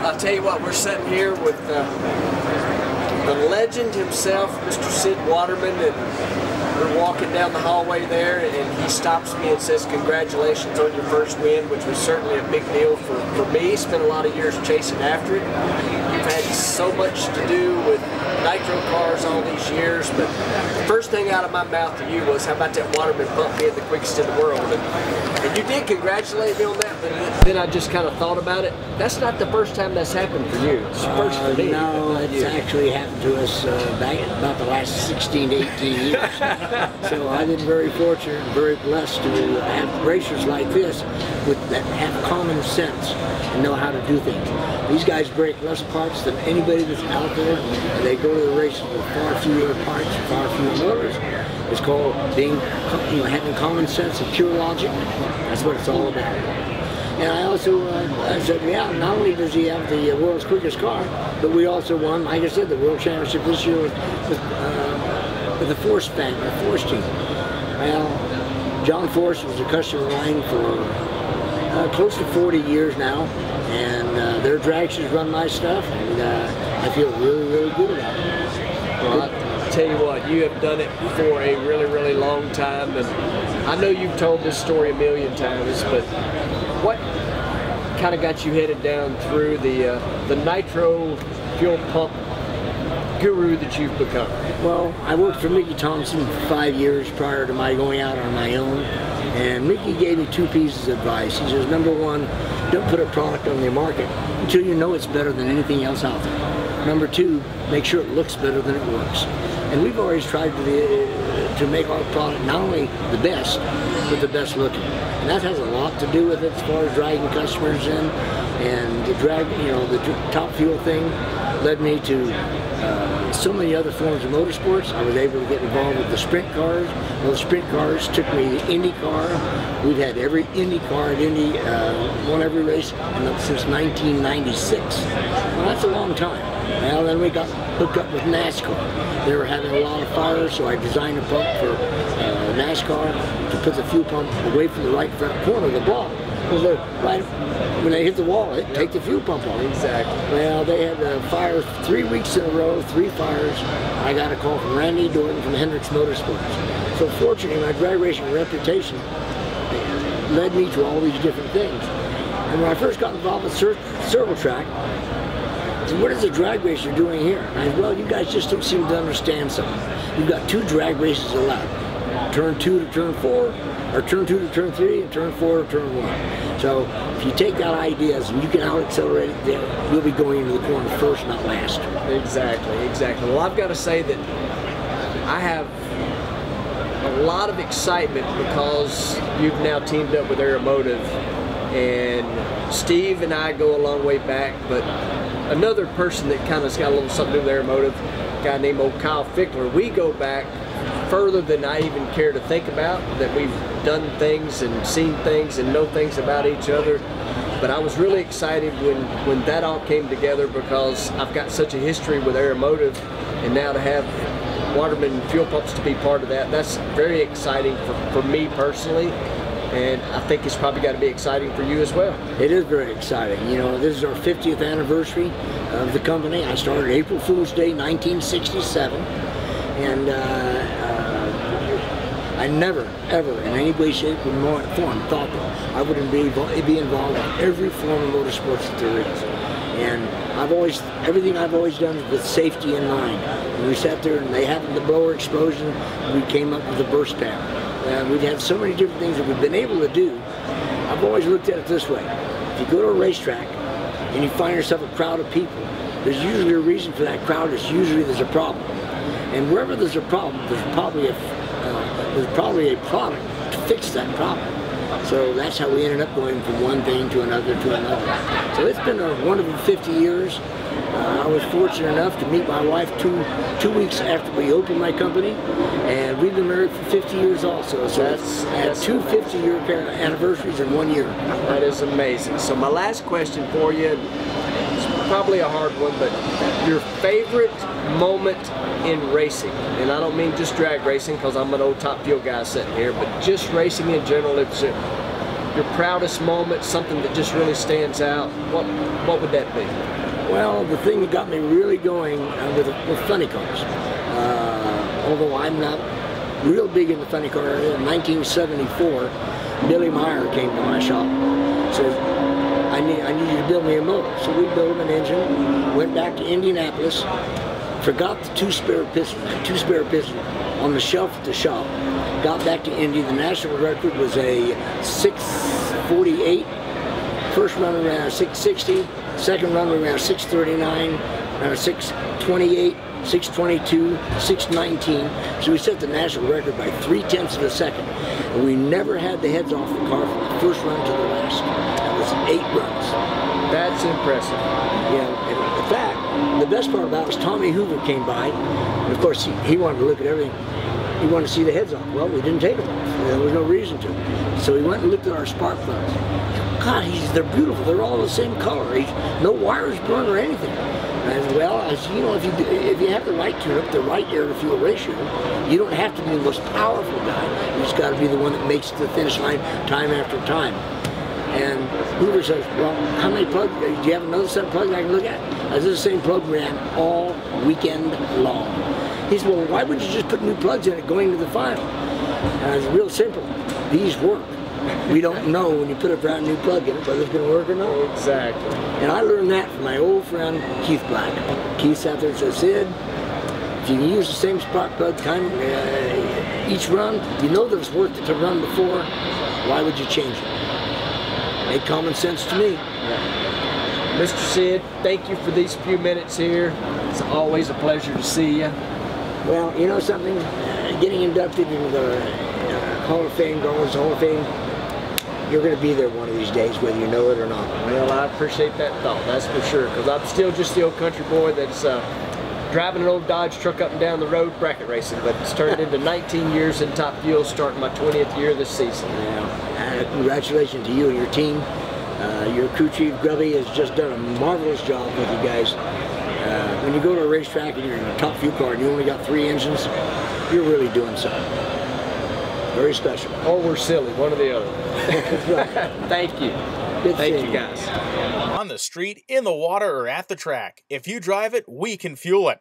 I'll tell you what, we're sitting here with the legend himself, Mr. Sid Waterman, and we're walking down the hallway there, and he stops me and says, "Congratulations on your first win," which was certainly a big deal for me. Spent a lot of years chasing after it. You've had so much to do with nitro cars all these years, but the first thing out of my mouth to you was, how about that Waterman pump being the quickest in the world? And you did congratulate me on that, but then I just kind of thought about it. That's not the first time that's happened for you. It's the first for me. No, it's actually happened to us back about the last 16 to 18 years. So I've been very fortunate and very blessed to have racers like this that have common sense and know how to do things. These guys break less parts than anybody that's out there, and they go to the races with far fewer parts, far fewer motors. It's called being, having common sense and pure logic. That's what it's all about. And I also said, yeah, not only does he have the world's quickest car, but we also won, like I said, the World Championship this year with the Force band, the Force team. Well, John Force was a customer of mine for close to 40 years now, and their drag shoes run my stuff, and I feel really, really good about it. Well, I'll tell you what, you have done it for a really, really long time, and I know you've told this story a million times, but what kind of got you headed down through the nitro fuel pump guru that you've become? Well, I worked for Mickey Thompson for 5 years prior to my going out on my own, and Mickey gave me 2 pieces of advice. He says, number one, don't put a product on the market until you know it's better than anything else out there. Number 2, make sure it looks better than it works. And we've always tried to make our product not only the best, but the best looking. And that has a lot to do with it as far as dragging customers in. And the drag, the top fuel thing led me to so many other forms of motorsports. I was able to get involved with the sprint cars. Well, the sprint cars took me to IndyCar. We've had every Indy car at Indy, won every race since 1996. Well, that's a long time. Well, then we got hooked up with NASCAR. They were having a lot of fires, so I designed a pump for NASCAR to put the fuel pump away from the right front corner of the block. Because when they hit the wall, it take the fuel pump off. Exactly. Well, they had fires 3 weeks in a row, 3 fires. I got a call from Randy Dorton from Hendricks Motorsports. So fortunately, my drag racing reputation led me to all these different things. And when I first got involved with Servo Track, I said, what is a drag racer doing here? And I said, well, you guys just don't seem to understand something. You've got 2 drag races allowed. Turn 2 to turn 4, or turn 2 to turn 3, and turn 4 to turn 1. So if you take that ideas and you can out-accelerate it there, you'll be going into the corner first, not last. Exactly, exactly. Well, I've got to say that I have a lot of excitement because you've now teamed up with Aeromotive, and Steve and I go a long way back, but another person that kind of's got a little something to do with Aeromotive, a guy named old Kyle Fickler, we go back further than I even care to think about, that we've done things and seen things and know things about each other. But I was really excited when that all came together, because I've got such a history with Aeromotive, and now to have Waterman fuel pumps to be part of that, that's very exciting for me personally. And I think it's probably got to be exciting for you as well. It is very exciting. This is our 50th anniversary of the company. I started April Fool's Day, 1967. And I never, ever, in any way, shape, or form, thought that I wouldn't be involved in every form of motorsports that there is. And everything I've always done is with safety in mind. When we sat there and they happened to blower explosion, we came up with a burst pan. We've had so many different things that we've been able to do. I've always looked at it this way. If you go to a racetrack and you find yourself a crowd of people, there's usually a reason for that crowd. There's a problem. And wherever there's a problem, there's probably a product to fix that problem. So that's how we ended up going from one thing to another to another. So it's been a wonderful 50 years. I was fortunate enough to meet my wife two weeks after we opened my company, and we've been married for 50 years also. So that's 2 50-year anniversaries in 1 year. That is amazing. So my last question for you is probably a hard one, but your favorite moment in racing, and I don't mean just drag racing because I'm an old top fuel guy sitting here, but just racing in general, if your proudest moment, something that just really stands out, what would that be? Well, the thing that got me really going with funny cars, although I'm not real big in the funny car area, in 1974, Billy Meyer came to my shop, says, I need you to build me a motor. So we built him an engine, went back to Indianapolis, forgot the two spare pistons on the shelf at the shop, got back to Indy. The national record was a 648, first run around 660, second run around 639, 628, 622, 619. So we set the national record by 0.3 of a second. And we never had the heads off the car from the first run to the last. That was 8 runs. That's impressive. Yeah, and in fact, the best part about it was Tommy Hoover came by, and of course he wanted to look at everything. He wanted to see the heads off. Well, we didn't take them off. There was no reason to. So he went and looked at our spark plugs. God, they're beautiful. They're all the same color. No wires burned or anything. And well, as you know, if you have the right tune-up, the right air-to-fuel ratio, you don't have to be the most powerful guy. You just got to be the one that makes it to the finish line time after time. And Hoover says, well, how many plugs? Do you have another set of plugs I can look at? I said, the same plug ran all weekend long. He said, well, why would you just put new plugs in it going to the final? And I said, real simple. These work. We don't know when you put a brand new plug in it whether it's going to work or not. Exactly. And I learned that from my old friend Keith Black. Keith sat there and said, Sid, if you use the same spark plug each run, you know that it's worked to run before, why would you change it? Made common sense to me. Yeah. Mr. Sid, thank you for these few minutes here. It's always a pleasure to see you. Well, you know something? Getting inducted into the Hall of Fame, Garland's Hall of Fame, you're going to be there one of these days, whether you know it or not. Well, I appreciate that thought, that's for sure, because I'm still just the old country boy that's driving an old Dodge truck up and down the road bracket racing, but it's turned into 19 years in Top Fuel, starting my 20th year this season. Yeah. Congratulations to you and your team. Your crew chief, Grubby, has just done a marvelous job with you guys. When you go to a racetrack and you're in a Top Fuel car and you only got 3 engines, you're really doing something. Very special. Or we're silly, one or the other. That's right. Thank you. Thank you, guys. On the street, in the water, or at the track, if you drive it, we can fuel it.